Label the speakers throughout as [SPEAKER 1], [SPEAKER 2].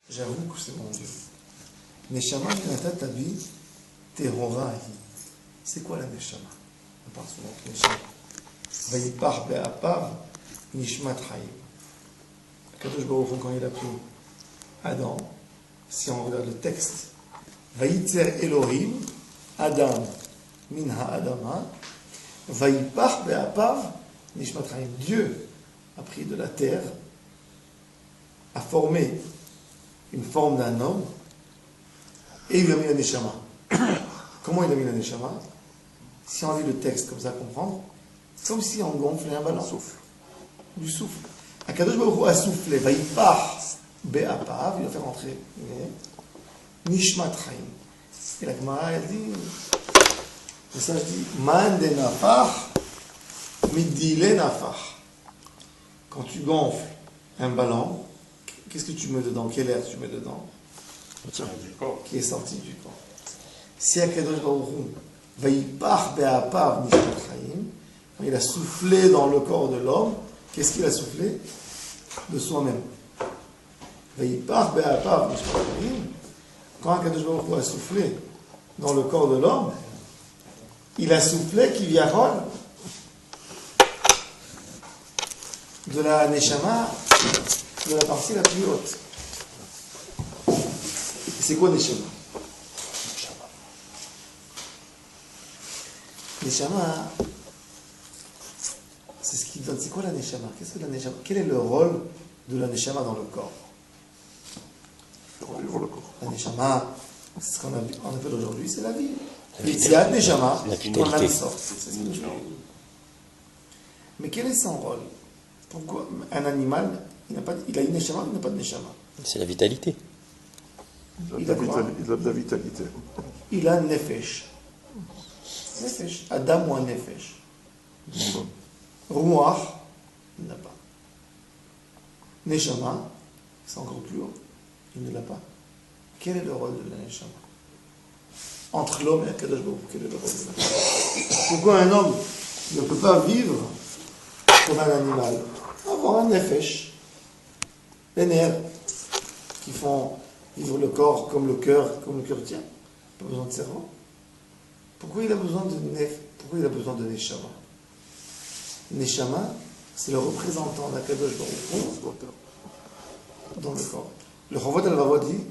[SPEAKER 1] j'avoue que c'est mon Dieu. Neshama Nata Tabi Tehora. C'est quoi la Neshama? On parle souvent de Neshama. Vayipar Be'apav Nishmat Chaim. Kadosh Baruch Hu, quand il a pris Adam, si on regarde le texte, Vayitzer Elohim Adam Minha Adama Vayipar Be'apav Nishmat Chaim. Dieu a pris de la terre, a formé une forme d'un homme et il lui a mis la Neshama. Comment il a mis la Neshama? Si on lit le texte comme ça, comprendre, c'est comme si on gonflait un ballon. Du souffle. Akadosh Baruch Hu a soufflé, Vayipar Be'apav, il a fait rentrer Nishmat Chaim. Et la Gemara, elle dit, le sage dit, Man de nafach, midile nafach. Quand tu gonfles un ballon, qu'est-ce que tu mets dedans? Quel air tu mets dedans? Qui est sorti du corps. Si Akadosh Baruch Hu Vayipar Be'apav Nishmat Chaim, il a soufflé dans le corps de l'homme, qu'est-ce qu'il a soufflé? De soi-même. Vayipar Be'apav Nishmat Chaim, quand Akadosh Baruch Hu a soufflé dans le corps de l'homme, il a soufflé qui viendra de la Neshama, de la partie la plus haute. C'est quoi Neshama? Neshama, c'est ce qui donne. C'est quoi la Neshama? Qu'est-ce que la Neshama? Quel est le rôle de la Neshama dans le corps? La Neshama, c'est ce qu'on appelle aujourd'hui, c'est la vie. Il y a Neshama, ton âme sort. Mais quel est son rôle? Pourquoi un animal, il a une Neshama, il n'a pas de Neshama?
[SPEAKER 2] C'est la vitalité.
[SPEAKER 1] Il a
[SPEAKER 3] de la vitalité.
[SPEAKER 1] Il a un Nefesh. Nefesh. Adam ou un Nefesh. Ruach, il n'a pas. Neshama, c'est encore plus haut. Il ne l'a pas. Quel est le rôle de la Neshama? Entre l'homme et Akadosh Baruch Hu, quel est le rôle de la Neshama? Pourquoi un homme ne peut pas vivre comme un animal? Avoir un Nefesh. Les nerfs qui font vivre le corps comme le cœur tient. Pas besoin de cerveau. Pourquoi il a besoin de Neshama? Neshama, c'est le représentant d'Akadosh Baruch Hu dans le corps. Le Chovot Halevavot dit,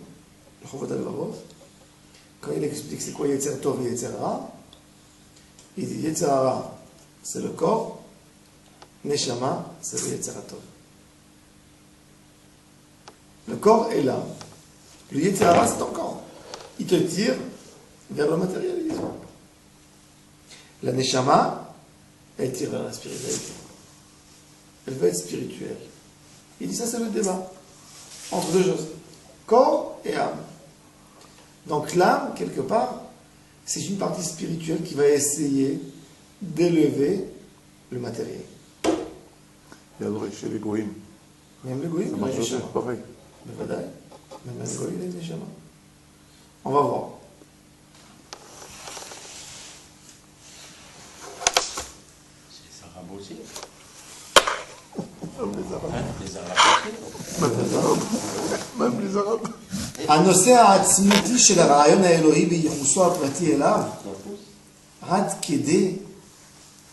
[SPEAKER 1] quand il explique c'est quoi Yetzer Tov et Yetzer Hara, il dit Yetzer Hara, c'est le corps, Neshama, c'est le Yetzer Tov. Le corps est là. Le Yetzer Hara, c'est ton corps. Il te tire vers le matérialisme. La Neshama, elle tire vers la spiritualité. Elle veut être spirituelle. Il dit ça, c'est le débat entre deux choses, corps et âme. Donc l'âme, quelque part, c'est une partie spirituelle qui va essayer d'élever le matériel.
[SPEAKER 3] Il y a chez les goïms.
[SPEAKER 1] Même le goïm, il a une Neshama.
[SPEAKER 3] Pareil.
[SPEAKER 1] Même le goïm, il a une Neshama. On va voir.
[SPEAKER 2] Aussi.
[SPEAKER 3] Même les Arabes.
[SPEAKER 1] הנושא העצמותי של הרעיון האלוהי בייחוסו הפרטי אליו עד כדי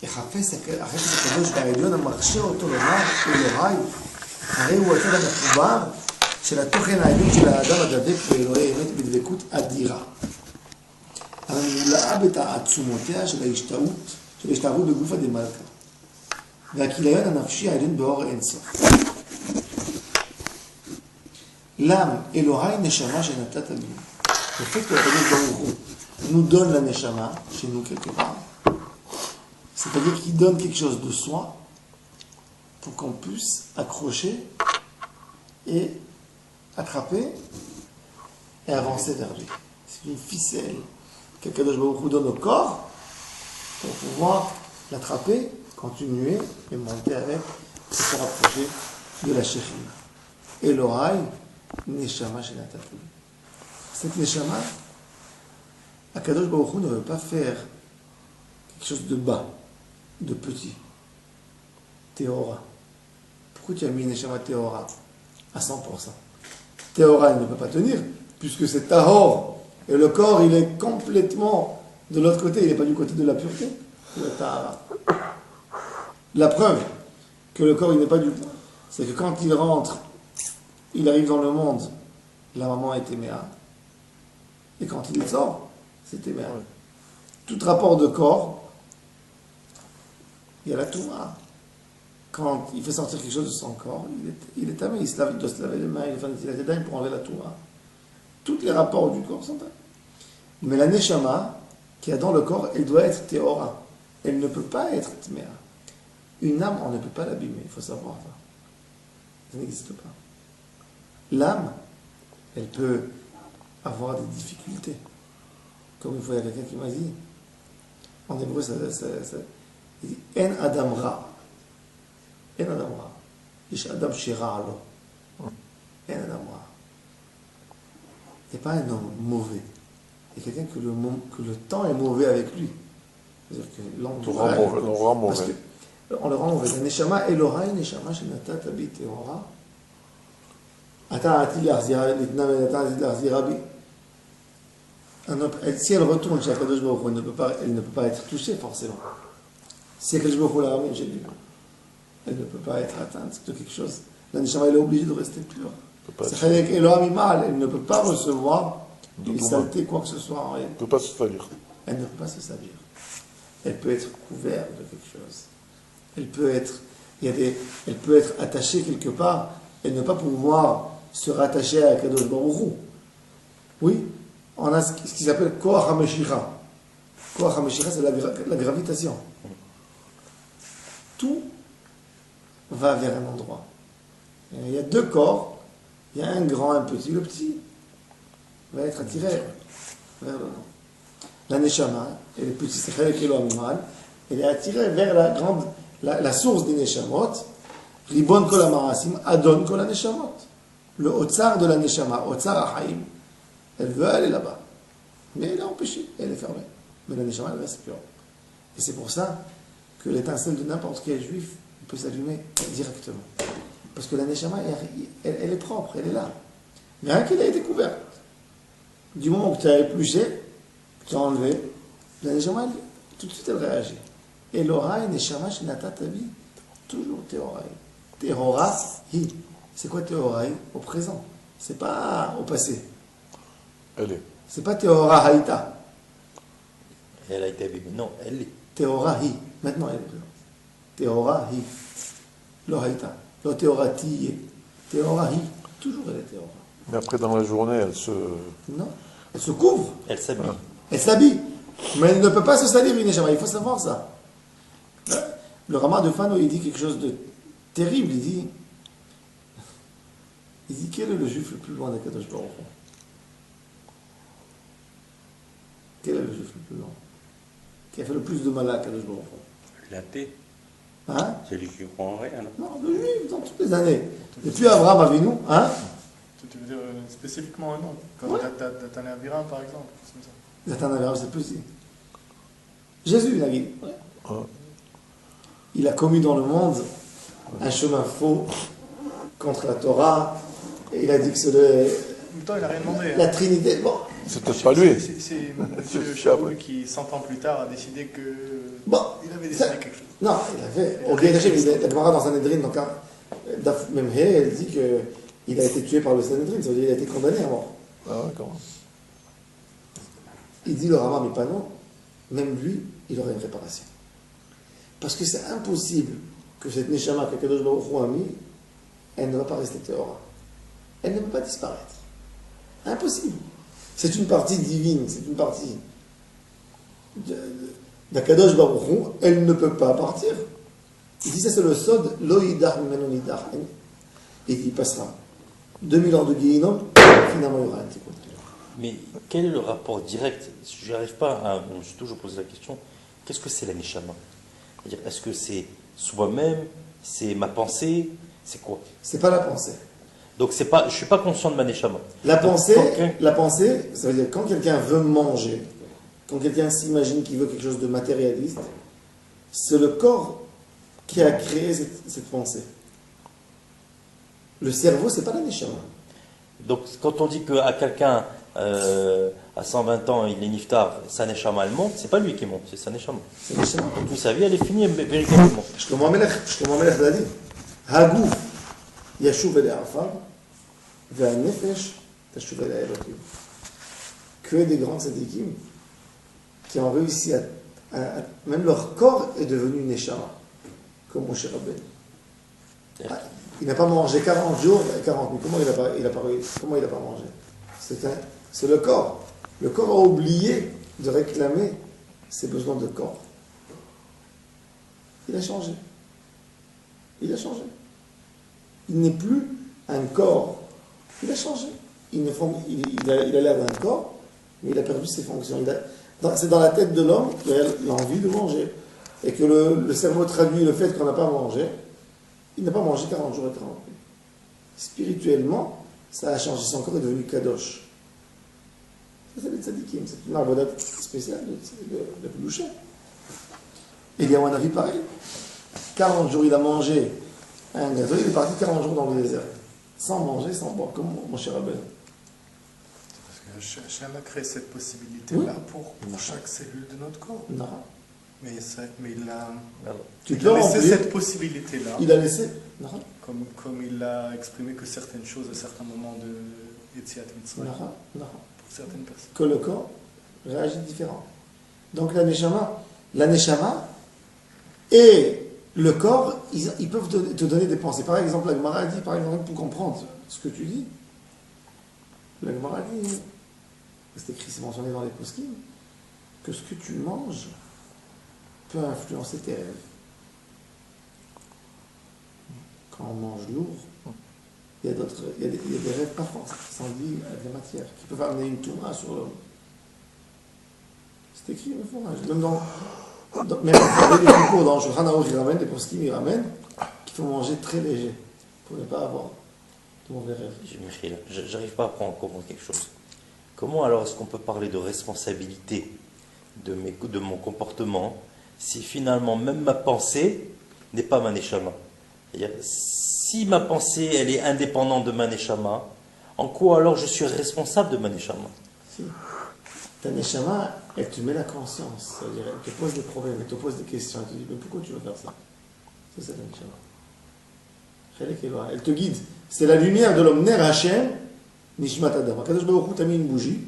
[SPEAKER 1] החפץ הקדוש והעליון המכשיר אותו לומר אלוהי, הרי הוא הצד המחובר של התוכן העליון של האדם הדבק באלוהי אמת בדבקות אדירה, הממולאה בתעצומותיה של ההשתהות בגופה דמלכה והכיליון הנפשי העליון באור האינסוף. L'âme, Elohai Neshama Shenata Tabi. Le fait que Akadosh Baruch Hu nous donne la Neshama, chez nous quelque part, c'est-à-dire qu'il donne quelque chose de soi pour qu'on puisse accrocher et attraper et avancer vers lui. C'est une ficelle qu'Akadosh Baruch Hu donne au corps pour pouvoir l'attraper, continuer et monter avec et se rapprocher de la Shekhinah. Elohai Neshama Shenata Tabi. Cette Neshama, Akadosh Baruch Hu ne veut pas faire quelque chose de bas, de petit. Théora. Pourquoi tu as mis Neshama Théora à 100%? Théora, il ne peut pas tenir, puisque c'est Tahor. Et le corps, il est complètement de l'autre côté, il n'est pas du côté de la pureté. Le Tahara. La preuve que le corps, il n'est pas du tout, c'est que quand il rentre, il arrive dans le monde, la maman est Téméa. Et quand il sort, c'est Téméa. Tout rapport de corps, il y a la Touma. Quand il fait sortir quelque chose de son corps, il est tamé, il doit se laver les mains, il fait des dingue pour enlever la Touma. Tous les rapports du corps sont tamés. Mais la Neshama, qui est dans le corps, elle doit être Théora. Elle ne peut pas être Téméa. Une âme, on ne peut pas l'abîmer, il faut savoir ça. Ça n'existe pas. L'âme, elle peut avoir des difficultés. Comme une fois, il y a quelqu'un qui m'a dit, en hébreu, il dit En Adam Ra. En Adam Ra. Ish Adam Shira alo. En Adam Ra. Il n'est pas un homme mauvais. Il y a quelqu'un que le temps est mauvais avec lui. C'est-à-dire que l'entourage.
[SPEAKER 3] On le rend mauvais.
[SPEAKER 1] On le rend mauvais. Neshama Elohai, Neshama Shenata Tabi Teora. Si elle retourne chez Akadosh Baruch Hu, elle ne peut pas être touchée forcément. Si Akadosh Baruch Hu la ramène chez lui, elle ne peut pas être atteinte de quelque chose. La Neshama, elle est obligée de rester pure. C'est Chalek Elohim Imal, elle ne peut pas recevoir une saleté, quoi que ce soit en elle.
[SPEAKER 3] Elle ne peut pas se salir.
[SPEAKER 1] Elle ne peut pas se salir. Elle peut être couverte de quelque chose. Elle peut être attachée quelque part et ne pas pouvoir se rattacher à Kadosh Baruch Hu. Oui, on a ce qui s'appelle Koach HaMeshira. Koach HaMeshira, c'est la gravitation. Tout va vers un endroit. Il y a deux corps, il y a un grand, un petit. Le petit va être attiré vers le grand. La Neshama, et le petit, c'est Chalek Elohim Imal, elle est attirée vers la grande, la source des Neshamot. Ribon kol ha-ma'asim, Adon kol ha-neshamot. Le Otsar de la Neshama, Otsar ha-Haïm, elle veut aller là-bas. Mais elle est empêchée, elle est fermée. Mais la Neshama, elle reste pure. Et c'est pour ça que l'étincelle de n'importe quel juif peut s'allumer directement. Parce que la Neshama, elle est propre, elle est là. Mais rien qu'elle a été couverte. Du moment que tu as épluché, que tu as enlevé, la Neshama, tout de suite, elle réagit. Elohai, Neshama, Shenata Tavi, toujours Théorai. Théora, hi. C'est quoi Théorai? Au présent. C'est pas au passé.
[SPEAKER 3] Elle est.
[SPEAKER 1] C'est pas Théora Haïta.
[SPEAKER 2] Elle a été abîmée. Non, elle est.
[SPEAKER 1] Théora hi. Maintenant elle est présente. Théora hi. Lo Haïta. Lo Théora ti. Théora hi. Toujours elle est Théora.
[SPEAKER 3] Mais après, dans la journée, elle se.
[SPEAKER 1] Non. Elle se couvre.
[SPEAKER 2] Elle s'habille.
[SPEAKER 1] Elle s'habille. Mais elle ne peut pas se salir une échama. Il faut savoir ça. Le Rama de Fano, il dit quelque chose de terrible. Il dit quel est le juif le plus loin d'Akadosh Baruch Hu? Quel est le juif le plus loin? Qui a fait le plus de mal à Akadosh Baruch Hu?
[SPEAKER 2] L'athée.
[SPEAKER 1] Hein?
[SPEAKER 2] Celui qui croit en rien.
[SPEAKER 1] Non, le juif, dans toutes les années. Depuis Abraham Avinu, hein?
[SPEAKER 4] Tu veux dire spécifiquement un nom, comme
[SPEAKER 1] Ouais.
[SPEAKER 4] Datan et Abiram par exemple, c'est comme ça.
[SPEAKER 1] Nathan Abraham, c'est petit. Jésus, David. Il a commis dans le monde un chemin faux contre la Torah. Et il a dit que c'est
[SPEAKER 4] En même temps, il n'a rien demandé.
[SPEAKER 1] la Trinité. Bon,
[SPEAKER 3] C'est peut-être pas lui.
[SPEAKER 4] C'est M. Shaoul qui, 100 ans plus tard, a décidé que.
[SPEAKER 1] Bon,
[SPEAKER 4] Il avait décidé
[SPEAKER 1] ça-
[SPEAKER 4] quelque chose.
[SPEAKER 1] non, il avait. Au Gué Hachem, la Gemara dans Sanhedrin, donc Daf Memhe, elle dit qu'il a été tué par le Sanhedrin, ça veut dire qu'il a été condamné à mort.
[SPEAKER 3] Ah ouais, quand même.
[SPEAKER 1] Il dit le Rama, mais pas non, même lui, il aurait une réparation. Parce que c'est impossible que cette Neshama que Kadosh Baruch Hu a mis, elle ne va pas rester Théora. Elle ne peut pas disparaître. Impossible. C'est une partie divine, c'est une partie d'Akadosh Baruch Hu, elle ne peut pas partir. Il dit ça, c'est le Sod, Lo Yidach Mimenu Nidach. Et il passera 2000 ans de Guéhinom, finalement il y aura un petit coup.
[SPEAKER 2] Mais quel est le rapport direct? Je n'arrive pas à. Je me suis toujours posé la question. Qu'est-ce que c'est la Neshama? C'est-à-dire, est-ce que c'est soi-même? C'est ma pensée? C'est quoi?
[SPEAKER 1] C'est pas la pensée.
[SPEAKER 2] Donc c'est pas, je suis pas conscient de ma Neshama.
[SPEAKER 1] La
[SPEAKER 2] Donc,
[SPEAKER 1] pensée,
[SPEAKER 2] quand-
[SPEAKER 1] la pensée, ça veut dire quand quelqu'un veut manger, quand quelqu'un s'imagine qu'il veut quelque chose de matérialiste, c'est le corps qui a créé cette pensée. Le cerveau, c'est pas la neshama.
[SPEAKER 2] Donc, quand on dit qu'à quelqu'un, à 120 ans, il est niftar, sa neshama, elle monte, c'est pas lui qui monte, c'est sa neshama.
[SPEAKER 1] C'est neshama.
[SPEAKER 2] Toute sa vie, elle est finie véritablement.
[SPEAKER 1] שלמה המלך דאדי, הגוף ישוב אל העפר, והנפש תשוב אל האלוקים. Que des grands tzadikim qui ont réussi même leur corps est devenu une neshama, comme Moshe Rabbeinu. Il n'a pas mangé 40 jours et 40 nuits. Comment il n'a pas mangé? C'est le corps. Le corps a oublié de réclamer ses besoins de corps. Il a changé. Il a changé. Il n'est plus un corps. Il a changé. Il a l'air d'un corps, mais il a perdu ses fonctions. C'est dans la tête de l'homme qu'il a l'envie de manger. Et que le cerveau traduit le fait qu'on n'a pas mangé. Il n'a pas mangé 40 jours et 40 nuits. Spirituellement, ça a changé. Son corps est devenu kadosh. Ça, c'est les tzadikim. C'est une arbodat spéciale de Kedusha. Il y a un avis pareil. 40 jours, il a mangé un gâteau. Il est parti 40 jours dans le désert. Sans manger, sans boire, comme mon cher Rabbeinu.
[SPEAKER 4] Parce que Hachem a créé cette possibilité-là pour chaque cellule de notre corps.
[SPEAKER 1] Non.
[SPEAKER 4] Mais il a,
[SPEAKER 1] Tu
[SPEAKER 4] il a laissé cette possibilité-là.
[SPEAKER 1] Il a laissé. Non.
[SPEAKER 4] Comme il a exprimé que certaines choses à certains moments de Yetziat Mitzrayim.
[SPEAKER 1] Non.
[SPEAKER 4] Pour certaines personnes.
[SPEAKER 1] Que le corps réagit différemment. Donc la neshama et le corps, ils peuvent te donner des pensées. Par exemple, la Gemara dit, par exemple, pour comprendre ce que tu dis, la Gemara dit, c'est écrit, c'est mentionné dans les poskim, que ce que tu manges peut influencer tes rêves. Quand on mange lourd, il y a des rêves pas forcément qui sont liés à de la matière, qui peuvent amener une touma sur l'homme. C'est écrit, il faut même même les propos dans Shulchan Aruch, ils ramènent, des poskim, ils ramènent, qu'il faut manger très léger, pour ne pas avoir de mauvais rêves.
[SPEAKER 2] J'arrive pas à comprendre quelque chose. Comment alors est-ce qu'on peut parler de responsabilité de mon comportement si finalement même ma pensée n'est pas ma neshama? C'est-à-dire, si ma pensée elle est indépendante de ma neshama, en quoi alors je suis responsable de ma neshama?
[SPEAKER 1] Si. Ta neshama, elle te met la conscience, c'est-à-dire elle te pose des problèmes, elle te pose des questions, elle te dit mais pourquoi tu veux faire ça? C'est la neshama. Elle te guide. C'est la lumière de l'homme. Ner Hashem, Nishmat Adam. Akadosh Baruch Hu t'a mis une bougie,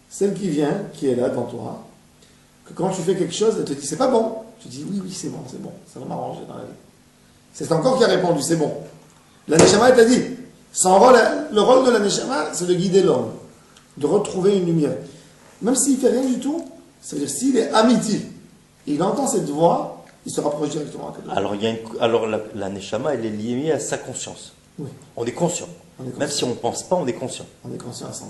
[SPEAKER 1] celle qui vient, qui est là devant toi, que quand tu fais quelque chose, elle te dit c'est pas bon. Tu dis oui, c'est bon, ça va m'arranger dans la vie. C'est encore qui a répondu, c'est bon. La neshama, elle t'a dit, le rôle de la neshama, c'est de guider l'homme, de retrouver une lumière. Même s'il ne fait rien du tout, c'est-à-dire s'il est amiti, il entend cette voix, il se rapproche directement à Kadosh.
[SPEAKER 2] Alors la neshama, elle est liée à sa conscience.
[SPEAKER 1] Oui.
[SPEAKER 2] On est conscient. Même si on ne pense pas, on est conscient.
[SPEAKER 1] On est conscient à 100%.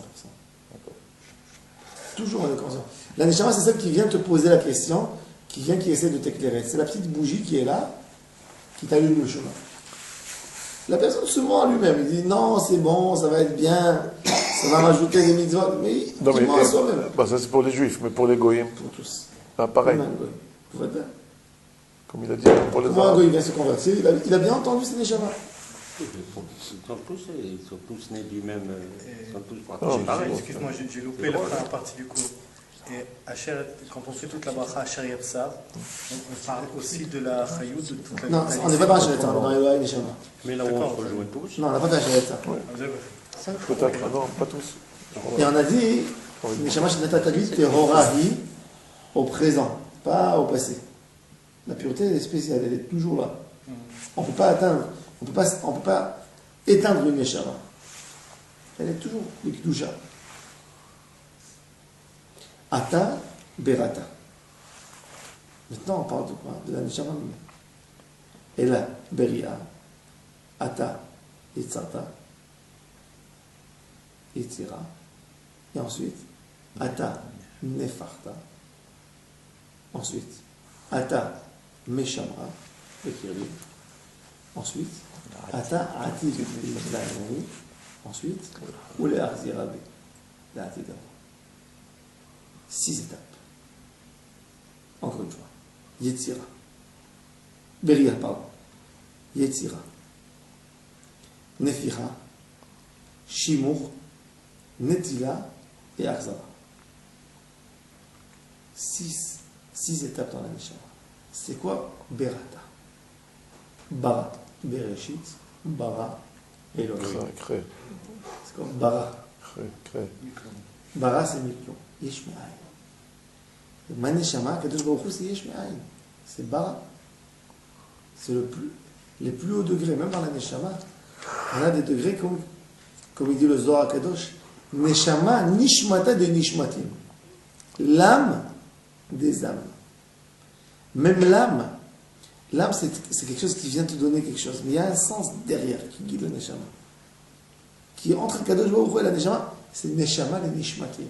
[SPEAKER 1] Toujours on est conscient. La neshama, c'est celle qui vient te poser la question, qui essaie de t'éclairer. C'est la petite bougie qui est là, qui t'allume le chemin. La personne se ment à lui-même. Il dit non, c'est bon, ça va être bien, ça va rajouter des mitzvot. Mais il ment à soi-même.
[SPEAKER 3] Bah, ça c'est pour les juifs, mais pour les goyim.
[SPEAKER 1] Pour tous.
[SPEAKER 3] Ah, pareil.
[SPEAKER 1] Pour votre père.
[SPEAKER 3] Comme il a dit pour les
[SPEAKER 1] Comment un goy vient se convertir, il a bien entendu ses neshama.
[SPEAKER 5] Ils sont tous nés du même. Ils sont tous
[SPEAKER 3] pareil.
[SPEAKER 4] Excuse-moi, j'ai loupé la première partie du cours. Et Asher, quand on fait toute la bracha Asher Yapsar, on parle aussi de la Chayout, de toute la
[SPEAKER 1] Non, on n'est pas dans Asher Yapsar, on est dans les neshama.
[SPEAKER 5] Mais là où on se rejoint tous.
[SPEAKER 1] Non, on n'a pas fait Asher Yapsar.
[SPEAKER 3] Peut-être, non, pas tous.
[SPEAKER 1] Et on a dit, neshama shenatatalit tehorahi, au présent, pas au passé. La pureté, elle est spéciale, elle est toujours là. On ne peut pas atteindre, on peut pas éteindre une neshama. Elle est toujours le Kedusha. Ata berata. Maintenant, on parle de quoi? De la neshama. Et là, beria, ata, yitzata, yitzira. Et ensuite, ata, nefarta. Ensuite, ata, meshamra, bekirli. Ensuite, ata, ati, l'anari. Ensuite, ou le arzirabe, l'atida. 6 étapes. Encore une fois. Yetzira. Beria, pardon. Yetzira. Nefira. Shimur, Netila et Arzava. 6 étapes dans la Neshama. C'est quoi Berata? Bara, Bereshit, Bara, Elohim.
[SPEAKER 3] Cré.
[SPEAKER 1] C'est quoi Bara?
[SPEAKER 3] Cré.
[SPEAKER 1] Bara, c'est Miklon. Yesh Me'ayin. Ma Neshama, Kadosh Baruch Hu, c'est Yesh Me'ayin. C'est Bara. C'est les plus hauts degrés. Même dans la Neshama, on a des degrés comme il dit le Zohar Kadosh. Neshama, Nishmata de Nishmatim. L'âme des âmes. Même l'âme, c'est quelque chose qui vient te donner quelque chose. Mais il y a un sens derrière qui guide la Neshama. Qui est entre Kadosh Baruch Hu et la Neshama, c'est Neshama et Nishmatim.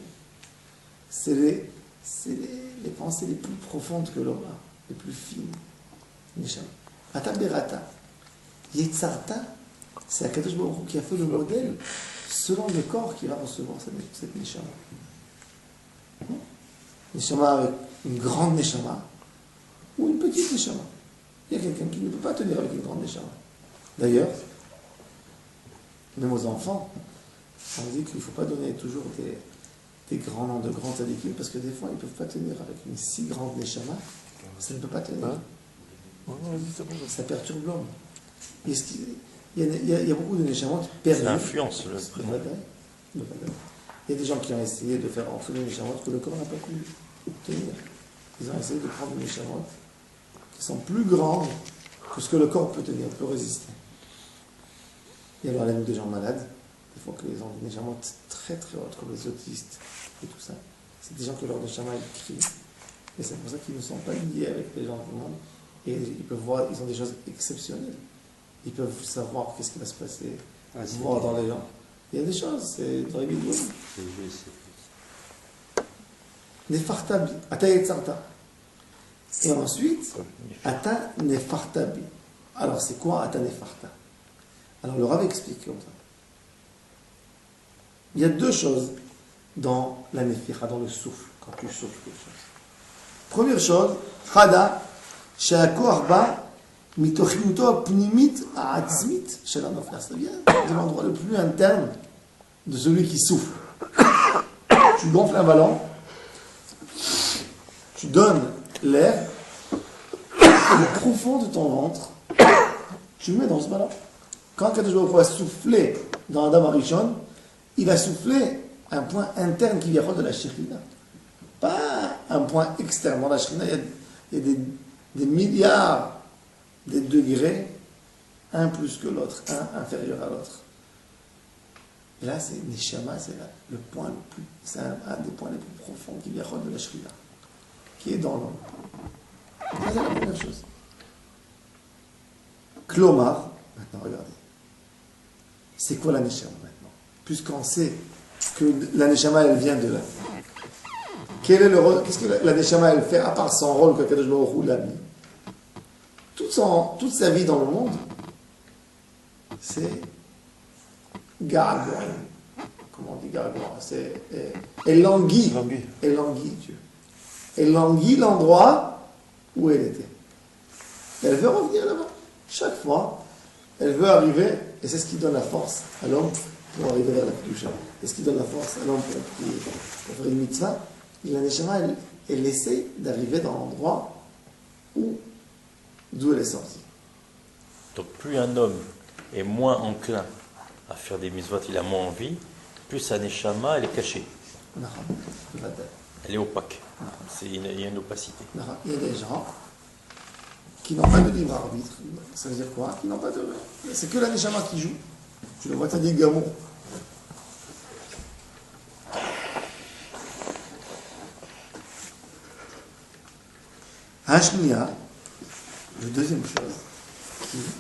[SPEAKER 1] C'est les pensées les plus profondes que l'homme a, les plus fines. Neshama. Ata Berata. Yetzarta, c'est Kadosh Baruch Hu qui a fait le modèle selon le corps qui va recevoir cette Neshama. Neshama avec une grande Neshama ou une petite Neshama. Il y a quelqu'un qui ne peut pas tenir avec une grande Neshama. D'ailleurs, même aux enfants, on dit qu'il ne faut pas donner toujours des grands noms de grands tzadikim parce que des fois ils ne peuvent pas tenir avec une si grande Neshama. Ça ne peut pas tenir. Ça perturbe l'homme. Il y a beaucoup de Neshamot perdus.
[SPEAKER 2] Ça influence le prénom.
[SPEAKER 1] Il y a des gens qui ont essayé de faire entrer les Neshamot que le corps n'a pas pu tenir. Ils ont essayé de prendre des Neshamot qui sont plus grandes que ce que le corps peut tenir, peut résister. Et alors, il y a des gens malades, des fois qu'ils ont des Neshamot très très hautes, comme les autistes et tout ça. C'est des gens que leur Neshama écrit. Et c'est pour ça qu'ils ne sont pas liés avec les gens du monde. Et ils peuvent voir, ils ont des choses exceptionnelles. Ils peuvent savoir qu'est-ce qui va se passer, voir dans les gens. Il y a des choses, c'est dans les vidéos. Nefartabi, Ata Yetzarta. Et ensuite, Ata Nefartabi. Alors c'est quoi Ata Nefarta? Alors le Rav explique comme ça. Il y a deux choses dans la Nefira, dans le souffle, quand tu souffles quelque chose. Première chose, Chada, שהכוח בא מתוכניותו הפנימית העצמית של הנופל. Ça vient de l'endroit le plus interne de celui qui souffle. Tu gonfles un ballon, tu donnes l'air, le profond de ton ventre, tu le mets dans ce ballon. Quand Kadosh Baruch Hu va souffler dans Adam Arishon, il va souffler un point interne qui vient de la Shekhinah. Pas un point externe. Dans la Shekhinah, il y a des milliards de degrés, un plus que l'autre, un inférieur à l'autre. Et là, c'est Neshama, c'est le point le plus, c'est un des points les plus profonds qui vient de la Shrina, qui est dans l'homme. Ça, c'est la première chose. Klomar, maintenant regardez, c'est quoi la Neshama maintenant? Puisqu'on sait que la Neshama, elle vient de là. Quel est le rôle? Qu'est-ce que la Neshama, elle fait à part son rôle que Kadosh Baruch Hu l'a mis? Toute sa vie dans le monde, c'est gargoin. Comment on dit gargoin? C'est elle languit. Elle languit Dieu. Elle languit l'endroit où elle était. Elle veut revenir là-bas. Chaque fois, elle veut arriver, et c'est ce qui donne la force à l'homme pour arriver vers la Kedusha. C'est ce qui donne la force à l'homme pour faire une mitzvah. Et la Neshama, elle essaie d'arriver dans l'endroit d'où elle est sortie.
[SPEAKER 2] Donc plus un homme est moins enclin à faire des mitzvot, il a moins envie, plus sa neshama, elle est cachée. Elle est opaque. Il y a une opacité.
[SPEAKER 1] Il y a des gens qui n'ont pas de libre arbitre. Ça veut dire quoi? Qui n'ont pas de... C'est que la neshama qui joue. Tu le vois, t'as dit Gamon. Hashmiya, la deuxième chose,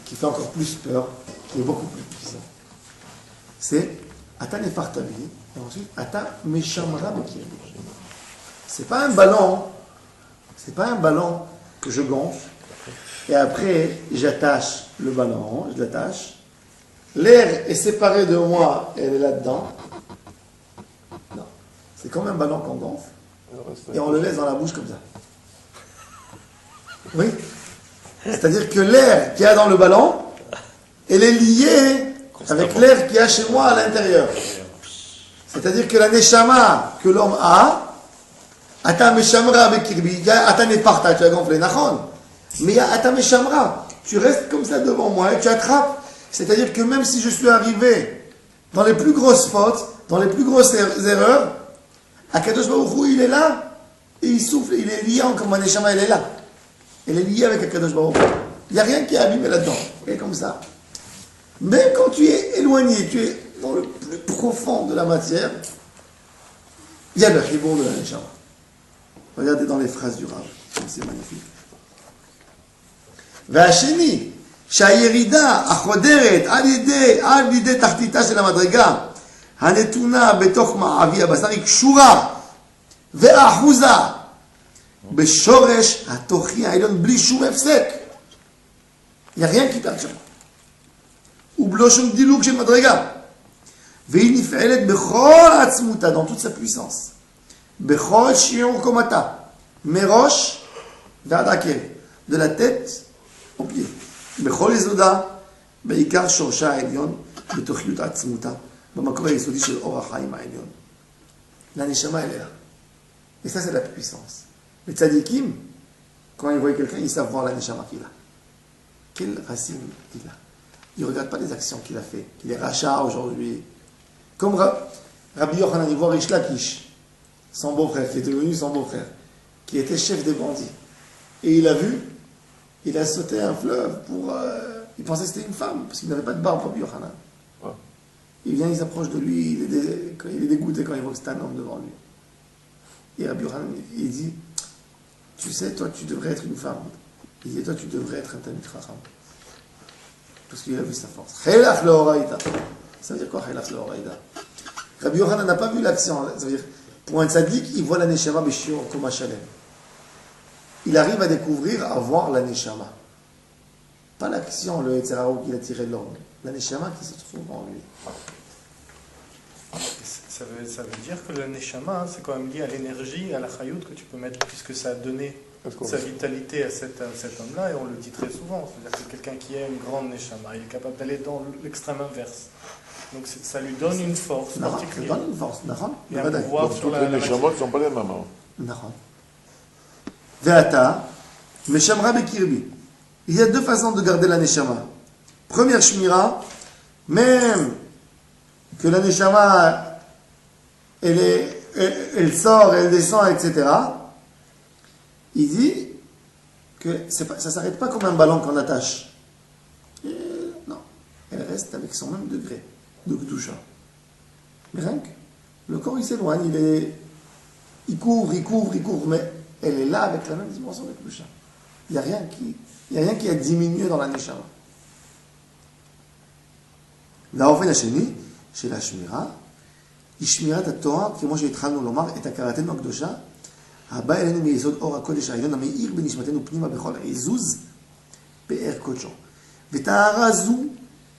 [SPEAKER 1] qui fait encore plus peur, qui est beaucoup plus puissant, c'est Ata Nefartabi, et ensuite Ata Meshamra Mekir. C'est pas un ballon que je gonfle, et après j'attache le ballon, je l'attache, l'air est séparé de moi, et elle est là-dedans. Non, c'est comme un ballon qu'on gonfle, et on le laisse dans la bouche comme ça. Oui. C'est-à-dire que l'air qu'il y a dans le ballon, elle est liée avec l'air qu'il y a chez moi à l'intérieur. C'est-à-dire que la neshama que l'homme a, ata meshamra bekirbi, ata neparta, tu as gonflé, nachon. Mais il y a ata meshamra, tu restes comme ça devant moi et tu attrapes. C'est-à-dire que même si je suis arrivé dans les plus grosses fautes, dans les plus grosses erreurs, Akadosh Baruch Hu, il est là, et il souffle, il est liant comme un neshama, il est là. Il est lié avec Akadosh Baruch Hu. Il n'y a rien qui est abîmé là-dedans. Il est comme ça. Même quand tu es éloigné, tu es dans le plus profond de la matière, il y a le chibour de la neshama. Regardez dans les phrases du Rav, c'est magnifique. והשני, שהירידה החודרת על ידי תחתיתה של המדרגה הנתונה בתוך מעבי הבשר היא קשורה ואחוזה בשורש התוכי העליון בלי שום הפסק. Il n'y a rien qui perd שם. ובלא שום דילוג של מדרגה. והיא נפעלת בכל עצמותה, dans toute sa puissance. בכל שיעור קומתה. מראש ועד עקב. De la tête au pied. בכל יסודה, בעיקר שורשה העליון, בתוכיות עצמותה, במקור היסודי של אור החיים העליון. l'aneshama elle est là. Et ça c'est la puissance. Les tzadikim, quand ils voient quelqu'un, ils savent voir l'aneshama qu'il a. Quelle racine il a. Ils ne regardent pas les actions qu'il a fait, qu'il est rachat aujourd'hui. Comme Rabbi Yochanan, il voit Rish Lakish, son beau-frère, qui était devenu son beau-frère, qui était chef des bandits. Et il a vu, il a sauté un fleuve pour... il pensait que c'était une femme, parce qu'il n'avait pas de barbe, Rabbi Yochanan. Ouais. Il vient, il s'approche de lui, il est dégoûté quand il voit que c'est un homme devant lui. Et Rabbi Yochanan, il dit, tu sais, toi, tu devrais être une femme. Il dit, toi, tu devrais être un Talmid Chacham. Parce qu'il a vu sa force. Chelach leoraïda. Ça veut dire quoi, Chelach leoraïda? Rabbi Yochanan n'a pas vu l'action. Ça veut dire, pour un tzaddik, il voit la neshama b'shiur koma shalem. Il arrive à découvrir, à voir la neshama. Pas l'action, le Yetzirah qu'il a tiré de l'homme. La neshama qui se trouve en lui.
[SPEAKER 4] Ça veut dire que le neshama, c'est quand même lié à l'énergie, à la chayout que tu peux mettre, puisque ça a donné sa vitalité à cet homme-là, et on le dit très souvent. C'est-à-dire que quelqu'un qui a une grande neshama, il est capable d'aller dans l'extrême inverse. Donc ça lui donne une force particulière.
[SPEAKER 1] Ça donne une force,
[SPEAKER 4] et un pouvoir sur
[SPEAKER 3] toutes les neshamot ne sont pas les mêmes.
[SPEAKER 1] Ve'ata, meshamra bekirbi. Il y a deux façons de garder la neshama. Première shmira, même que la neshama elle sort, elle descend, etc. Il dit que ça ne s'arrête pas comme un ballon qu'on attache. Non, elle reste avec son même degré de Kedusha. Mais rien que le corps il s'éloigne, il court, mais elle est là avec la même dimension de Kedusha. Il n'y a rien qui a diminué dans la neshama. והאופן השני של השמירה היא שמירת התואר, כמו שהתחלנו לומר, את הכרתנו הקדושה, הבא אלינו מיסוד אור הקודש העליון, המאיר בנשמתנו פנימה בכל עזוז פאר קודשו. וטהרה זו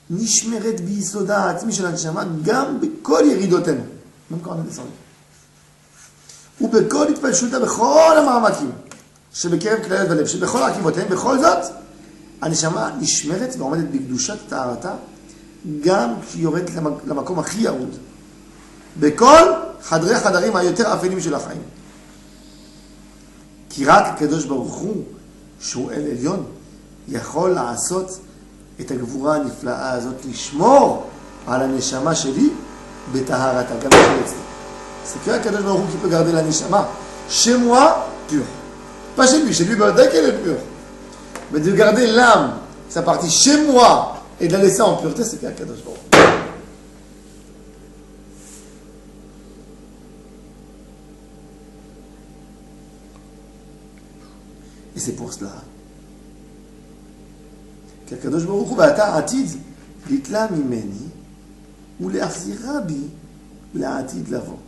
[SPEAKER 1] נשמרת ביסודה העצמי של הנשמה, גם בכל ירידותינו. גם כאן נדסון. ובכל התפלשותה בכל המעמקים, שבקרב כליות ולב, שבכל עקיבותיהם, בכל זאת, הנשמה נשמרת ועומדת בקדושת טהרתה, גם כשהיא יורדת למקום הכי ירוד. בכל חדרי חדרים היותר אפלים של החיים. כי רק הקדוש ברוך הוא, שהוא אל עליון, יכול לעשות את הגבורה הנפלאה הזאת, לשמור על הנשמה שלי בטהרתה, גם של אצלי. C'est que הקדוש ברוך הוא qui peut garder la neshama. Chez moi, pur. Pas chez lui bordel qu'elle est pure. Mais de garder l'âme, sa partie chez moi, et de la laisser en pureté, c'est qu'Akadosh Baruch Hu. Et c'est pour cela qu'Akadosh Baruch Hu ba'ata atid litla mimeni ou le'achzira bi la'atid lavo.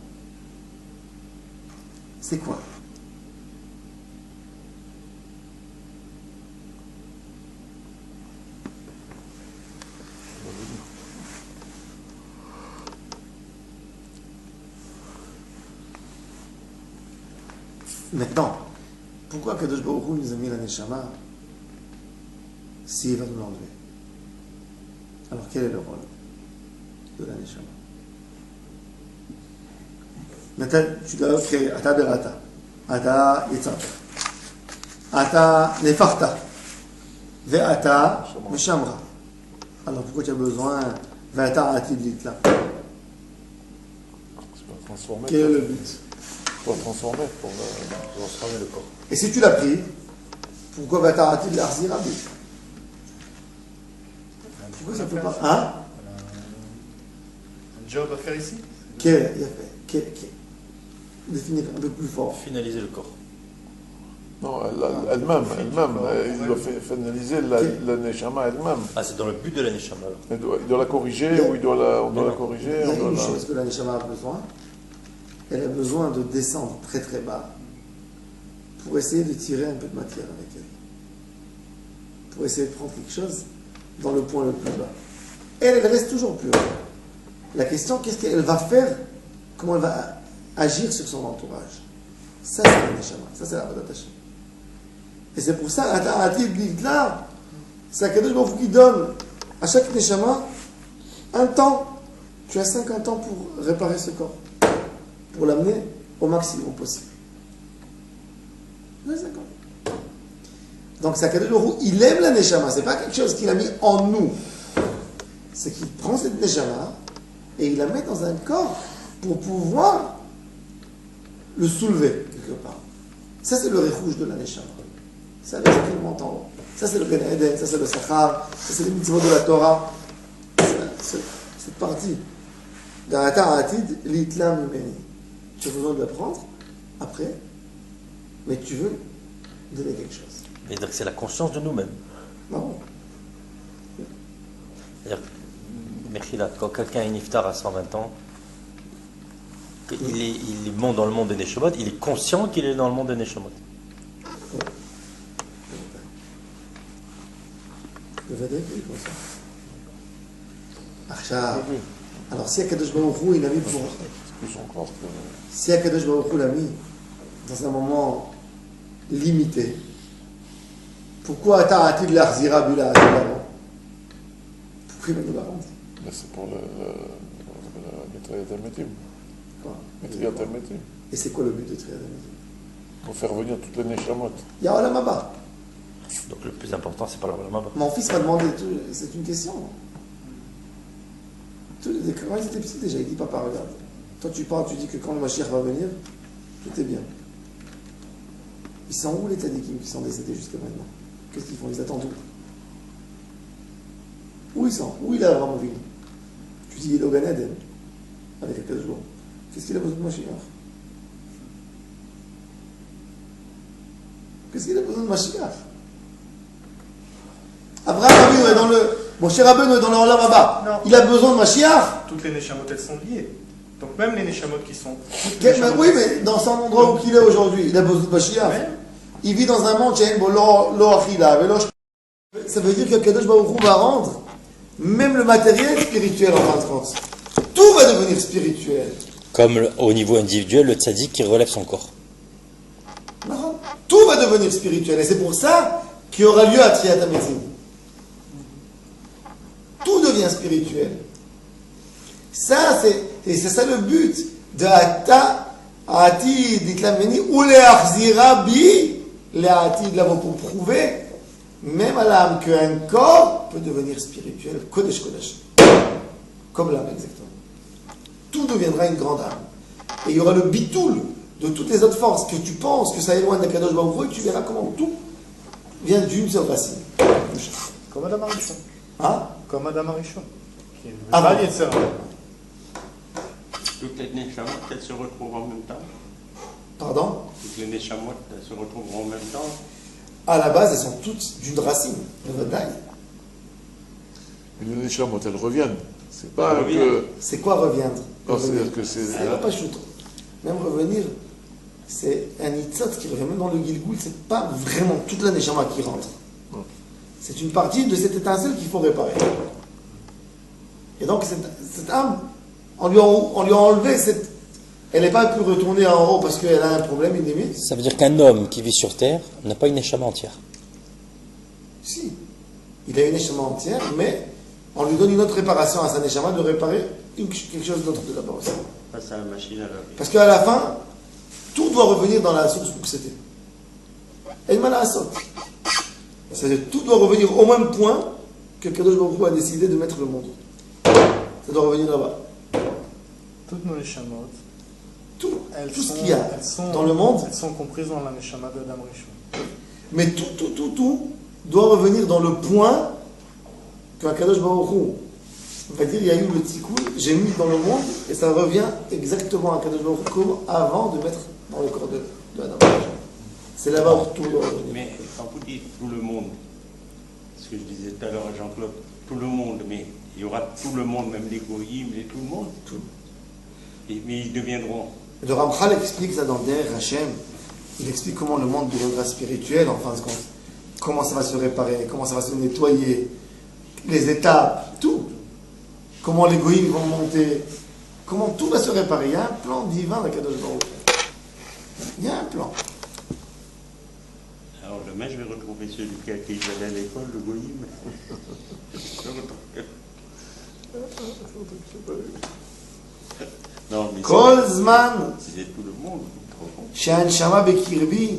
[SPEAKER 1] C'est quoi? Maintenant, pourquoi Kadosh Baruch Hu nous a mis la neshama s'il va nous l'enlever? Alors quel est le rôle? de la Neshama. Maintenant, tu dois créer Ata Berata, Ata Yitzhak, Ata Nefarta, Ve'ata Meshamra. Alors pourquoi tu as besoin Ve'ata Atid Litla?
[SPEAKER 3] C'est pour transformer.
[SPEAKER 1] Quel est le but?
[SPEAKER 3] Pour transformer, pour
[SPEAKER 2] Transformer le corps.
[SPEAKER 1] Et si tu l'as pris, pourquoi Ve'ata Atid L'Arzirabi? Pourquoi ça ne peut pas? Hein?
[SPEAKER 4] Un job à faire ici.
[SPEAKER 1] Définir un peu plus fort.
[SPEAKER 2] Finaliser le corps.
[SPEAKER 3] Non, elle-même, il doit finaliser la Neshama elle-même.
[SPEAKER 2] Ah, c'est dans le but de la Neshama alors.
[SPEAKER 3] Il doit la corriger, ou on doit la corriger.
[SPEAKER 1] Il y a une chose que la Neshama a besoin. Elle a besoin de descendre très très bas pour essayer de tirer un peu de matière avec elle. Pour essayer de prendre quelque chose dans le point le plus bas. Elle reste toujours plus haut. La question, qu'est-ce qu'elle va faire? Comment elle va agir sur son entourage? Ça, c'est la Neshama. Ça, c'est la Avodat Hashem. Et c'est pour ça, c'est Akadosh Baruch Hu qui donne à chaque Neshama un temps. Tu as 50 ans pour réparer ce corps. Pour l'amener au maximum possible. Tu as 50 ans. Donc, c'est Akadosh Baruch Hu, il aime la Neshama. Ce n'est pas quelque chose qu'il a mis en nous. C'est qu'il prend cette Neshama et il la met dans un corps pour pouvoir le soulever quelque part. Ça, c'est le réfouge de la Neshama. C'est avec ce qu'il monte en haut. Ça, c'est le Gan Eden, ça, c'est le Sachar, ça, c'est les mitzvot de la Torah. Cette partie. Garata Atid, l'Itla Mimeni. Tu as besoin de la prendre après, mais tu veux donner quelque chose.
[SPEAKER 2] Et donc c'est la conscience de nous-mêmes.
[SPEAKER 1] Non.
[SPEAKER 2] C'est-à-dire, Mechila, quand quelqu'un est niftar à 120 ans, il est dans le monde des Neshomot, il est conscient qu'il est dans le monde des Neshomot.
[SPEAKER 1] Le Vadek, il est comme ça. Achar. Alors, si Akadosh Baruch Hu, il a mis pour. Si Akadosh Baruch Hu l'a mis dans un moment limité, pourquoi Ata'atid l'Arzira Bula Pourquoi il va nous la rendre?
[SPEAKER 3] C'est pour le Mitrayat Ametim.
[SPEAKER 1] Quoi?
[SPEAKER 3] Mitrayat Ametim.
[SPEAKER 1] Et c'est quoi le but de Triad Ametim?
[SPEAKER 3] Pour faire venir toutes les Neshamot.
[SPEAKER 1] Il y a Olam Haba.
[SPEAKER 2] Donc le plus important, c'est pas la Olam Haba.
[SPEAKER 1] Mon fils m'a demandé, c'est une question. Quand il était petit déjà, il dit papa, regarde. Toi tu parles, tu dis que quand le Mashiach va venir, tout est bien. Ils sont où les tzadikim qui sont décédés jusqu'à maintenant? Qu'est-ce qu'ils font? Ils attendent où? Où ils sont? Où il est Abraham Avinu? Tu dis il est au Gan Eden avec quelques jours. Qu'est-ce qu'il a besoin de Mashiach? Qu'est-ce qu'il a besoin de Mashiach? Abraham Avinu est dans le... Mon cher Rabbeinu est dans le Olam Haba. Il a besoin de Mashiach.
[SPEAKER 4] Toutes les Neshamot, elles sont liées. Donc même les Neshamot qui sont...
[SPEAKER 1] Oui, mais dans son endroit où il est aujourd'hui, il a besoin de Mashiach. Il vit dans un monde, ça veut dire que Kadosh Baruch Hu va rendre même le matériel spirituel en fin de compte. Tout va devenir spirituel.
[SPEAKER 2] Comme au niveau individuel, le tzaddik qui relève son corps.
[SPEAKER 1] Tout va devenir spirituel. Et c'est pour ça qu'il y aura lieu à Triat Ametim. Tout devient spirituel. Ça, c'est ça le but de Ata, Ati, d'Itlameni, ou les Achzira bi, les Ati, de l'avant pour prouver, même à l'âme, qu'un corps peut devenir spirituel, Kodesh Kodesh. Comme l'âme, exactement. Tout deviendra une grande âme. Et il y aura le bitoul de toutes les autres forces que tu penses que ça éloigne d'Akadosh Baruch Hu, et tu verras comment tout vient d'une seule racine.
[SPEAKER 4] Comme Adam Arishon.
[SPEAKER 1] Hein?
[SPEAKER 4] Comme Adam Arishon. Qui est
[SPEAKER 1] Ah,
[SPEAKER 4] le Yetzer Hara.
[SPEAKER 5] Toutes les Neshamot, elles se retrouvent en même temps.
[SPEAKER 1] Pardon?
[SPEAKER 5] Toutes les Neshamot, elles se retrouvent en même temps.
[SPEAKER 1] À la base, elles sont toutes d'une racine, de Vadaï.
[SPEAKER 3] Mais les Neshamot, elles reviennent. C'est pas
[SPEAKER 5] Elles reviennent.
[SPEAKER 3] que.
[SPEAKER 1] C'est quoi reviendre?
[SPEAKER 3] Non, c'est-à-dire que c'est.
[SPEAKER 1] C'est pas choutre. Même revenir, c'est un itzot qui revient. Même dans le Gilgoul, c'est pas vraiment toute la Neshama qui rentre. C'est une partie de cette étincelle qu'il faut réparer. Et donc, cette âme, on lui a enlevé cette. Elle n'est pas pu retourner en haut parce qu'elle a un problème, une limite.
[SPEAKER 2] Ça veut dire qu'un homme qui vit sur Terre n'a pas une neshama entière.
[SPEAKER 1] Si. Il a une Neshama entière, mais on lui donne une autre réparation à sa Neshama de réparer quelque chose d'autre de là-bas aussi.
[SPEAKER 5] Ça, c'est la machine à laver.
[SPEAKER 1] Parce qu'à la fin, tout doit revenir dans la source où c'était. Et le mal à sauter. C'est-à-dire tout doit revenir au même point que Kadosh Baruch Hu a décidé de mettre le monde. Ça doit revenir là-bas.
[SPEAKER 4] Toutes nos neshamot,
[SPEAKER 1] Tout ce qu'il y a dans le monde,
[SPEAKER 4] elles sont comprises dans la neshama de Adam Rishon.
[SPEAKER 1] mais tout doit revenir dans le point qu'un Kadosh Baruch Hu va dire, il y a eu le tikkun, j'ai mis dans le monde, et ça revient exactement à Kadosh Baruch Hu comme avant de mettre dans le corps de Adam Rishon. C'est là-bas où tout doit revenir.
[SPEAKER 5] Mais quand vous dites tout le monde, ce que je disais tout à l'heure à Jean-Claude, tout le monde, mais il y aura tout le monde, même les goyim et tout le monde.
[SPEAKER 1] Tout.
[SPEAKER 5] Mais ils deviendront.
[SPEAKER 1] Le Ramchal explique ça dans Der Hashem. Il explique comment le monde deviendra spirituel, en fin de compte. Comment ça va se réparer, comment ça va se nettoyer, les étapes, tout. Comment les goïms vont monter, comment tout va se réparer. Il y a un plan divin de Kadosh Baruch Hu. Il y a un plan.
[SPEAKER 5] Alors demain, je vais retrouver celui qui allait à l'école, le goyim. Non, mais
[SPEAKER 1] Kol zman
[SPEAKER 5] c'est tout le monde.
[SPEAKER 1] שהנשמה בקרבי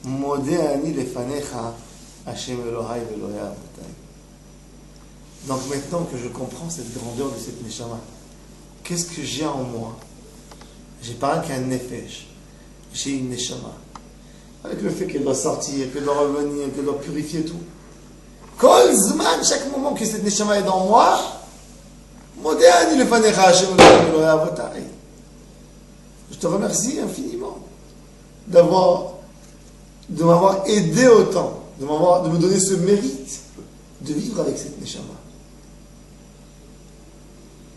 [SPEAKER 1] מודה אני לפניך השם אלוהי ואלוהי אבותיי. Donc maintenant que je comprends cette grandeur de cette neshama, qu'est-ce que j'ai en moi? J'ai pas qu'un nefesh, j'ai une neshama. Avec le fait qu'elle doit sortir, qu'elle doit revenir, qu'elle doit purifier tout. Kol zman, chaque moment que cette neshama est dans moi, modé ani lefanecha Hashem Eloheinu Elohei Avotai. Je te remercie infiniment de m'avoir aidé autant, de me donner ce mérite de vivre avec cette neshama.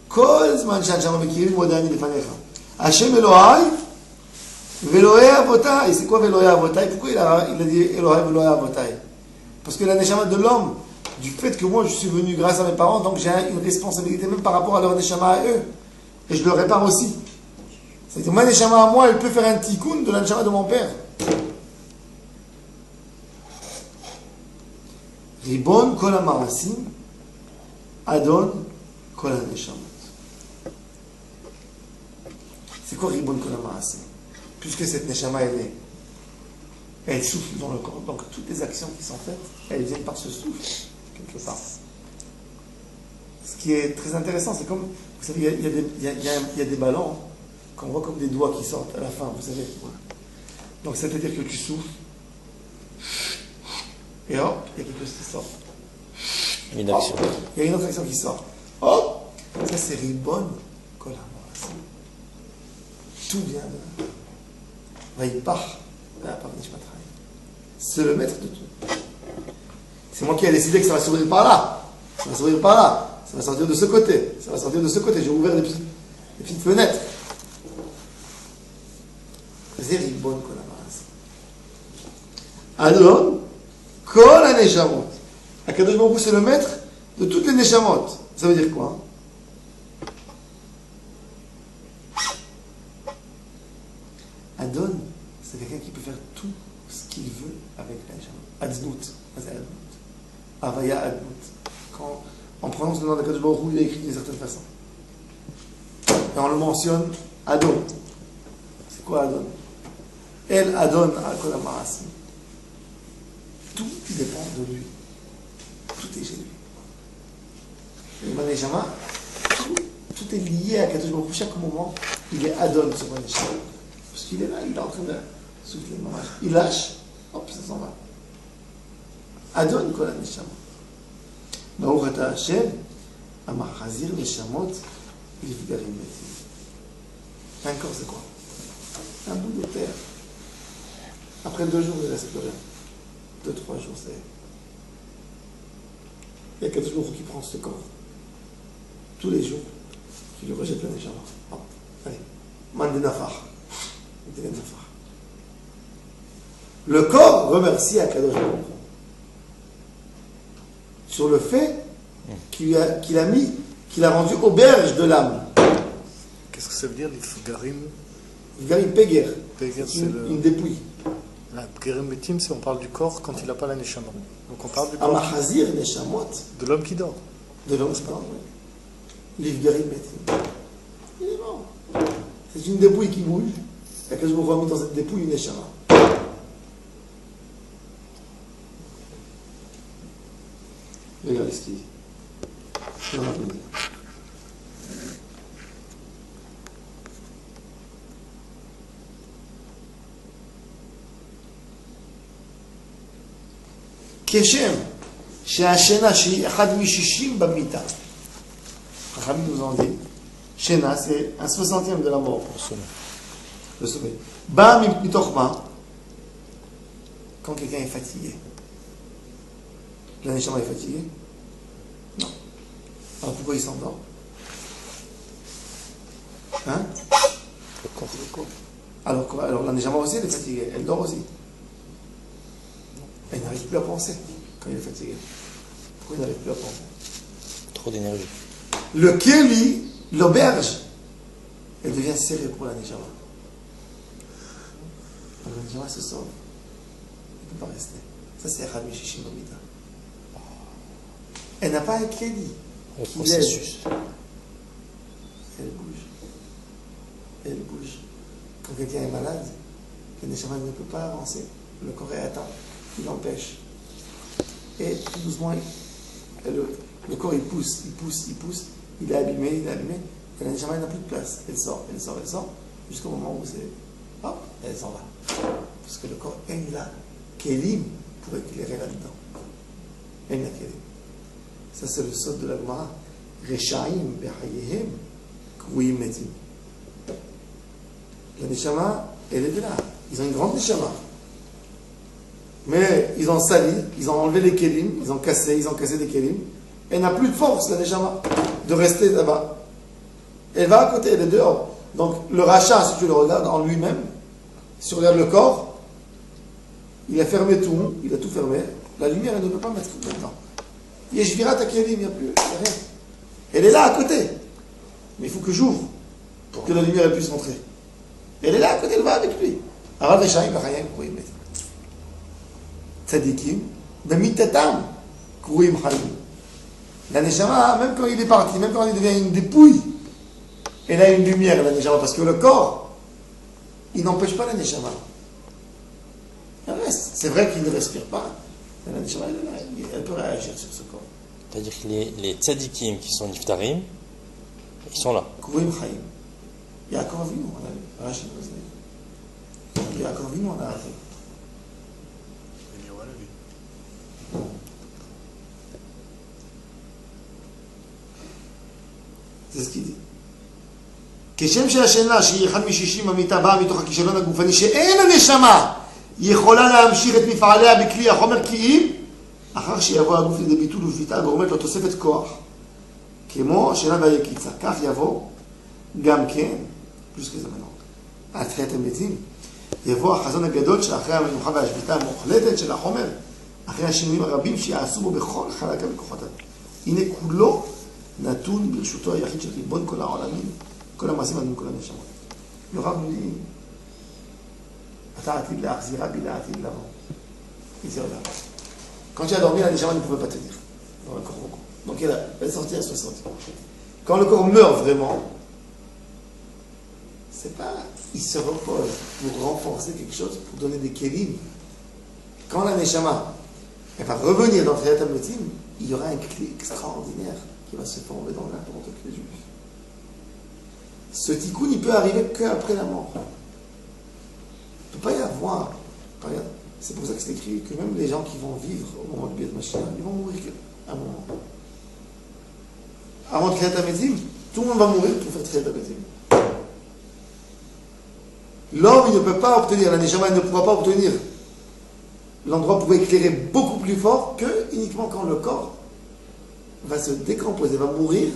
[SPEAKER 1] Kol zman שהנשמה בקרבי מודה אני לפניך. Hashem Elohai ואלוהי אבותיי. C'est quoi ואלוהי אבותיי? Pourquoi il a dit Elohai ואלוהי אבותיי? Parce que la neshama de l'homme, du fait que moi je suis venu grâce à mes parents, donc j'ai une responsabilité même par rapport à leur neshama à eux. Et je le répare aussi. C'est-à-dire, ma neshama à moi, elle peut faire un tikkun de la neshama de mon père. Ribon kol ha-ma'asim, Adon kol ha-neshamot. C'est quoi Ribon kol ha-ma'asim? Puisque cette neshama, elle souffle dans le corps. Donc toutes les actions qui sont faites, elles viennent par ce souffle, quelque part. Ce qui est très intéressant, c'est comme, vous savez, il y a des ballons qu'on voit comme des doigts qui sortent à la fin, vous savez. Donc c'est-à-dire que tu souffles, et hop, il y a quelque chose qui sort.
[SPEAKER 2] Une action.
[SPEAKER 1] Hop, il y a une autre action qui sort. Hop, ça c'est Ribon kol ha-ma'asim. Tout vient de Vaïpach, c'est le maître de tout. C'est moi qui ai décidé que ça va s'ouvrir par là. Ça va s'ouvrir par là. Ça va sortir de ce côté. Ça va sortir de ce côté. J'ai ouvert des petites fenêtres. C'est Ribon kol ha-ma'asim. Adon kol ha-neshamot. Akadosh Baruch Hu, c'est le maître de toutes les neshamot. Ça veut dire quoi? Adon, c'est quelqu'un qui peut faire tout ce qu'il veut avec la neshama. Adnout. Avaya Adnout. Quand on prononce le nom d'Akadosh Baruch Hu, il est écrit d'une certaine façon. Et on le mentionne, Adon. C'est quoi Adon? El Adon al kol ha-ma'asim. Tout dépend de lui. Tout est chez lui. Et le neshama, tout est lié à Akadosh Baruch Hu. Chaque moment, il est Adon sur le neshama. Parce qu'il est là, il est en train de souffler. Il lâche, hop, ça s'en va. Adon kol ha-neshamot. Baruch ata Hashem, המחזיר נשמות לפגרים מתים. Encore, c'est quoi? Un bout de terre. Après 2 jours, il ne reste plus rien. 2-3 jours, c'est. Il y a 4 jours qui prend ce corps. Tous les jours, qui lui rejette la neshama. Hop, allez. Mande nafar. Le corps remercie Akadosh Baruch Hu sur le fait qu'il a rendu auberge de l'âme.
[SPEAKER 4] Qu'est-ce que ça veut dire, l'ifgarim?
[SPEAKER 1] Ifgarim Peger.
[SPEAKER 4] Peger,
[SPEAKER 1] C'est une dépouille.
[SPEAKER 4] Pegerim Betim, c'est on parle du corps quand il n'a pas la neshama. Donc on parle du corps
[SPEAKER 1] Amachazir Neshamot.
[SPEAKER 4] de l'homme qui dort.
[SPEAKER 1] De l'homme qui dort, oui. L'Ifgarim Betim. C'est une dépouille qui bouge. Et que je vous remis dans cette dépouille une neshama. Regardez ce qu'il dit. On va venir. כשם שהשינה שהיא אחד מ-60 במיטה. חכמים nous ont dit, שינה c'est un 60e de la mort. Le sommeil. Ba מתוך מה? Quand quelqu'un est fatigué. La neshama est fatiguée? Non. Alors pourquoi il s'endort? Hein? Le corps. Alors la neshama aussi elle est fatiguée, elle dort aussi. Elle n'arrive plus à penser quand il est fatigué. Pourquoi il n'arrive plus à penser?
[SPEAKER 2] Trop d'énergie.
[SPEAKER 1] Le keli, l'auberge, elle devient serrée pour la neshama. Alors la neshama se sauve. Elle ne peut pas rester. Ça c'est Echad Mishishim Bamida. Elle n'a pas un keli.
[SPEAKER 2] Le processus.
[SPEAKER 1] Elle bouge. Elle bouge. Quand quelqu'un est malade, la neshama ne peut pas avancer. Le corps est atteint. Il empêche. Et tout doucement, le corps il pousse. Il est abîmé. Et la neshama n'a plus de place. Elle sort. Jusqu'au moment où c'est. Hop, elle s'en va. Parce que le corps aime la kelim pour éclairer là-dedans. Aime la kelim. Ça c'est le sot de la Gemara. Reshaim behayehem kruim metim. La neshama, elle est là. Ils ont une grande neshama. Mais ils ont sali, ils ont enlevé les kelim, ils ont cassé des kelim. Elle n'a plus de force, la neshama, de rester là-bas. Elle va à côté, elle est dehors. Donc le rachat, si tu le regardes en lui-même, si tu regardes le corps, il a fermé tout, il a tout fermé. La lumière, elle ne peut pas mettre tout dedans. Yeshvirat à kelim, il n'y a plus rien. Elle est là à côté. Mais il faut que j'ouvre pour que la lumière elle puisse rentrer. Elle est là à côté, elle va avec lui. Alors les shaim, il mettre. Tzadikim, b'mitatam, kruim chaim. La neshama, même quand il est parti, même quand il devient une dépouille, elle a une lumière, la neshama, parce que le corps, il n'empêche pas la neshama. Elle reste. C'est vrai qu'il ne respire pas, mais la neshama, elle peut réagir sur ce corps.
[SPEAKER 2] C'est-à-dire que les tzadikim qui sont niftarim, ils sont là.
[SPEAKER 1] Kruim chaim. Yaakov Avinu, on a vu. Rachid nous a dit. Yaakov Avinu, on a vu. זה סקידי. כשם שהשינה שהיא אחד מ-60 המיטה באה מתוך הכישלון הגופני שאין הנשמה יכולה להמשיך את מפעליה בכלי החומר כי אם אחר שיבוא הגוף לידי ביטול ושביתה גורמת לו תוספת כוח כמו השינה והיקיצה. כך יבוא גם כן פלוס כזה מנות על תחיית המתים יבוא החזון הגדול שאחרי המנוחה והשביתה המוחלטת של החומר אחרי השינויים הרבים שיעשו בו בכל חלקה וכוחותיו. הנה כולו נתון ברשותו היחיד של ריבון כל העולמים, כל המעשים עדים כל הנשמות. le Rav nous dit, אתה עתיד להחזירה בי לעתיד לבוא. Il dit, regarde, quand tu as dormi, la neshama ne pouvait pas tenir dans le corps. Donc elle est sortie à 60. Quand le corps meurt vraiment, c'est pas, il se repose pour renforcer quelque chose, pour donner des kélim. Quand la neshama, elle va revenir dans Triyat HaMetim, il y aura un clé extraordinaire qui va se former dans n'importe quel juif. Ce tikkun, il peut arriver qu'après la mort. Il ne peut pas y avoir. Regarde, c'est pour ça que c'est écrit que même les gens qui vont vivre au moment du Biat Mashiach, ils vont mourir à un moment. Avant de Triyat HaMetim, tout le monde va mourir pour faire Triyat HaMetim. L'homme, il ne peut pas obtenir, la neshama, il ne pourra pas obtenir l'endroit pour éclairer beaucoup plus fort que uniquement quand le corps va se décomposer, va mourir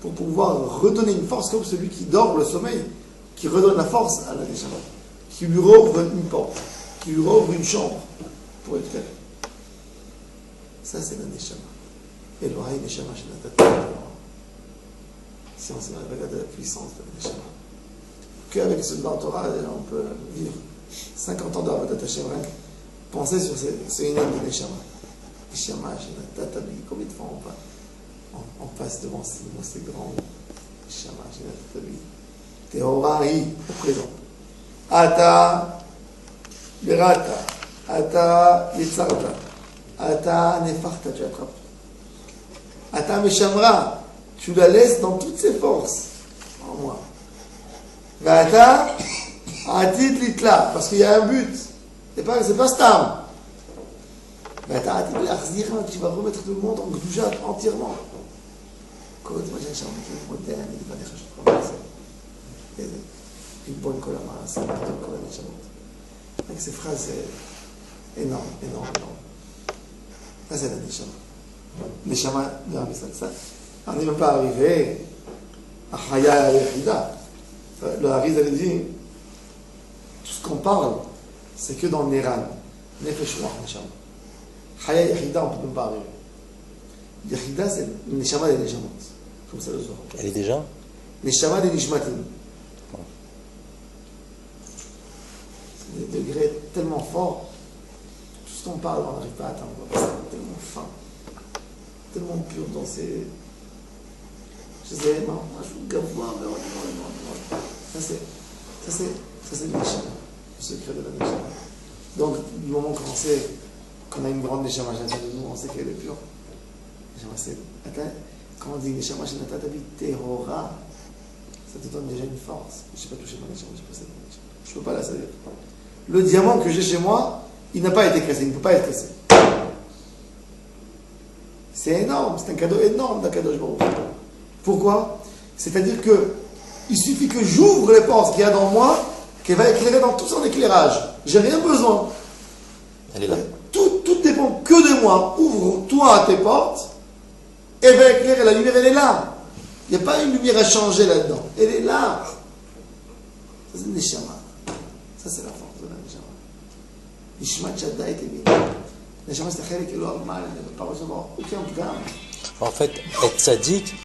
[SPEAKER 1] pour pouvoir redonner une force comme celui qui dort le sommeil, qui redonne la force à la neshama, qui lui rouvre une porte, qui lui rouvre une chambre pour être clair. Ça c'est la neshama. Et l'oreille neshama chez la tête. Si on s'est regardé la puissance de la neshama. Qu'avec ce dans la Torah, on peut vivre 50 ans d'Avadat Hashem. Pensez sur ce inam de neshama. Neshama, Tatabi, combien de fois on passe devant ces grands Neshama, Tatabi. Tehora hi, au présent. Ata berata, ata yitzarta, ata nefarta, tu attrapes. Ata meshamra, tu la laisses dans toutes ses forces en moi. Vata atid litla, parce qu'il y a un but. C'est pas stam. Vata atid l'achzira, tu vas remettre tout le monde en gdouja entièrement. Quand tu vas chercher un mec moderne, il va dire que je commence. Une bonne colère, c'est une bonne colère de Shabbat. Avec ces phrases, c'est énorme. Ça, c'est la Neshama. Neshama, ça. On n'est même pas arrivé à Chaya Yechida. Le Harizal elle dit, tout ce qu'on parle, c'est que dans Neran. Nefesh Ruach Neshama. Chaya Yechida, on ne peut même pas arriver. Yechida, c'est le Neshama des Neshamot. Comme ça le Zohar.
[SPEAKER 2] Elle est déjà
[SPEAKER 1] Neshama des Nishmatim. C'est des degrés tellement forts. Tout ce qu'on parle, on n'arrive pas à atteindre. C'est tellement fin. Tellement pur dans ses. Je disais, non, je suis gavois, mais ça c'est le Neshama, le secret de la Neshama. Donc, du moment qu'on sait qu'on a une grande Neshama à l'intérieur de nous, on sait qu'elle est pure. Neshama, c'est. Quand on dit Neshama, Tehora, ça te donne déjà une force. Je ne sais pas toucher ma Neshama, je ne peux pas la salir. Le diamant que j'ai chez moi, il n'a pas été cassé, il ne peut pas être cassé. C'est énorme, c'est un cadeau énorme d'Akadosh Baruch Hu. Pourquoi? C'est-à-dire que il suffit que j'ouvre les portes qu'il y a dans moi, qu'elle va éclairer dans tout son éclairage. J'ai rien besoin.
[SPEAKER 2] Elle est là.
[SPEAKER 1] Tout dépend que de moi. Ouvre-toi à tes portes, elle va éclairer. La lumière, elle est là. Il n'y a pas une lumière à changer là-dedans. Elle est là. Ça, c'est le Neshama. Ça, c'est la force de la Neshama. Nishmat Shadda et Tevin. Neshama, c'est le Chelek Elo Almal. Elle ne peut pas recevoir aucun gamme.
[SPEAKER 2] En fait, être sadique,